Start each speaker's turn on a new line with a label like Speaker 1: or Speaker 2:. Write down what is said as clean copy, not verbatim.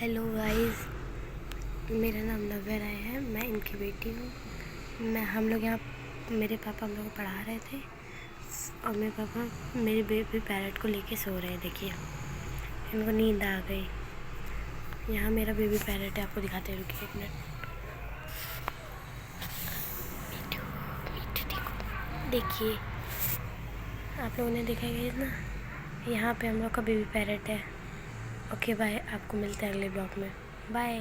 Speaker 1: Hello guys, मेरा नाम नव्या राय है। मैं इनकी बेटी हूँ। हम लोग यहाँ मेरे पापा हम लोग को पढ़ा रहे थे और मेरे पापा मेरे बेबी पैरट को लेके सो रहे हैं। देखिए, इनको नींद आ गई। यहाँ मेरा बेबी पैरट है, आपको दिखाते हैं, रुकिए एक मिनट। देखिए, आप लोगों ने देखा है ना, यहाँ पे हम लोग का बेबी पैरट है। ओके बाय, आपको मिलते हैं अगले ब्लॉग में। बाय।